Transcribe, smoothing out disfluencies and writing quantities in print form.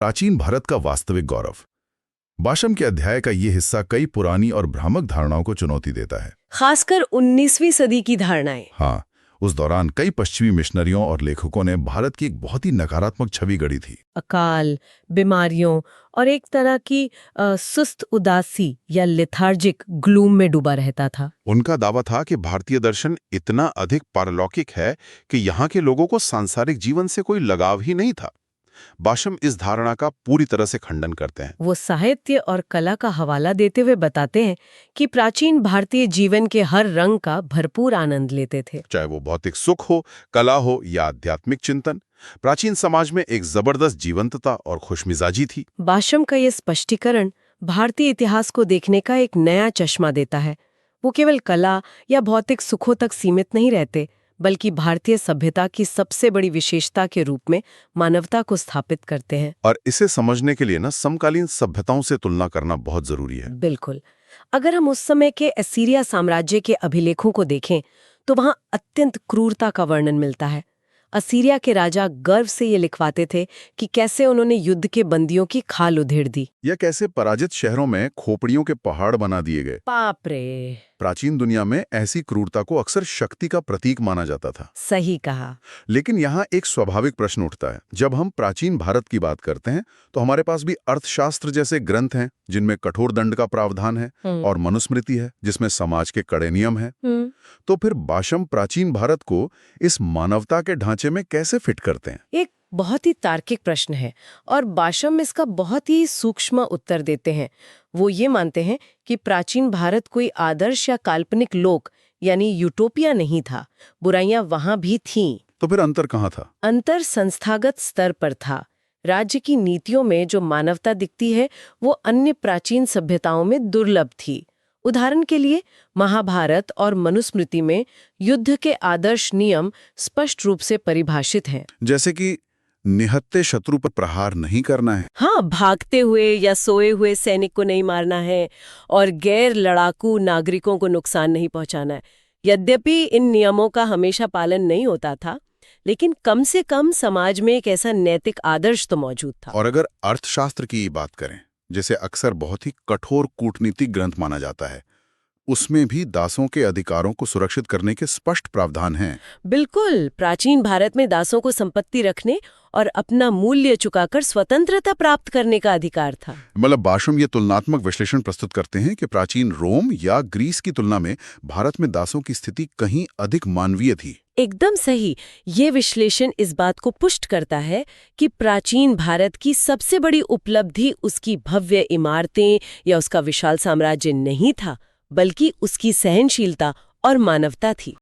प्राचीन भारत का वास्तविक गौरव। बाशम के अध्याय का ये हिस्सा कई पुरानी और भ्रामक धारणाओं को चुनौती देता है। खासकर 19वीं सदी की धारणाएं। हाँ, उस दौरान कई पश्चिमी मिशनरियों और लेखकों ने भारत की एक बहुत ही नकारात्मक छवि गढ़ी थी। अकाल, बीमारियों और एक तरह की सुस्त उदासी या लेथार्जिक ग्लूम में डूबा रहता था। उनका दावा था कि भारतीय दर्शन इतना अधिक पारलौकिक है कि यहाँ के लोगों को सांसारिक जीवन से कोई लगाव ही नहीं था। बाशम इस धारणा का पूरी तरह से खंडन करते हैं। वो साहित्य और कला का हवाला देते हुए बताते हैं कि प्राचीन भारतीय जीवन के हर रंग का भरपूर आनंद लेते थे, चाहे वो भौतिक सुख हो, कला हो या आध्यात्मिक चिंतन। प्राचीन समाज में एक जबरदस्त जीवंतता और खुशमिजाजी थी। बाशम का ये स्पष्टीकरण भारतीय इतिहास को देखने का एक नया चश्मा देता है। वो केवल कला या भौतिक सुखों तक सीमित नहीं रहते, बल्कि भारतीय सभ्यता की सबसे बड़ी विशेषता के रूप में मानवता को स्थापित करते हैं। और इसे समझने के लिए समकालीन सभ्यताओं से तुलना करना बहुत जरूरी है। बिल्कुल। अगर हम उस समय के असीरिया साम्राज्य के अभिलेखों को देखें तो वहां अत्यंत क्रूरता का वर्णन मिलता है। असीरिया के राजा गर्व से ये लिखवाते थे कि कैसे उन्होंने युद्ध के बंदियों की खाल उधेड़ दी, या कैसे पराजित शहरों में खोपड़ियों के पहाड़ बना दिए गए। बाप रे। प्राचीन दुनिया में ऐसी क्रूरता को अक्सर शक्ति का प्रतीक माना जाता था। सही कहा। लेकिन यहाँ एक स्वाभाविक प्रश्न उठता है। जब हम प्राचीन भारत की बात करते हैं तो हमारे पास भी अर्थशास्त्र जैसे ग्रंथ हैं जिनमें कठोर दंड का प्रावधान है और मनुस्मृति है जिसमें समाज के कड़े नियम हैं। तो फिर बाशम प्राचीन भारत को इस मानवता के ढांचे में कैसे फिट करते हैं? एक बहुत ही तार्किक प्रश्न है और बाशम इसका बहुत ही सूक्ष्म उत्तर देते हैं। वो ये मानते हैं कि प्राचीन भारत कोई आदर्श या काल्पनिक लोक यानी यूटोपिया नहीं था। बुराइयां वहां भी थीं। तो फिर अंतर कहाँ था? अंतर संस्थागत स्तर पर था। राज्य की नीतियों में जो मानवता दिखती है वो अन्य प्राचीन सभ्यताओं में दुर्लभ थी। उदाहरण के लिए महाभारत और मनुस्मृति में युद्ध के आदर्श नियम स्पष्ट रूप से परिभाषित हैं। जैसे कि निहत्थे शत्रु पर प्रहार नहीं करना है। हाँ, भागते हुए या सोए हुए सैनिक को नहीं मारना है और गैर लड़ाकू नागरिकों को नुकसान नहीं पहुंचाना है। यद्यपि इन नियमों का हमेशा पालन नहीं होता था, लेकिन कम से कम समाज में एक ऐसा नैतिक आदर्श तो मौजूद था। और अगर अर्थशास्त्र की बात करें, जिसे अक्सर बहुत ही कठोर कूटनीतिक ग्रंथ माना जाता है, उसमें भी दासों के अधिकारों को सुरक्षित करने के स्पष्ट प्रावधान हैं। बिल्कुल। प्राचीन भारत में दासों को संपत्ति रखने और अपना मूल्य चुकाकर स्वतंत्रता प्राप्त करने का अधिकार था। मतलब बाशम ये तुलनात्मक विश्लेषण प्रस्तुत करते हैं कि प्राचीन रोम या ग्रीस की तुलना में भारत में दासों की स्थिति कहीं अधिक मानवीय थी। एकदम सही। ये विश्लेषण इस बात को पुष्ट करता है कि प्राचीन भारत की सबसे बड़ी उपलब्धि उसकी भव्य इमारतें या उसका विशाल साम्राज्य नहीं था, बल्कि उसकी सहनशीलता और मानवता थी।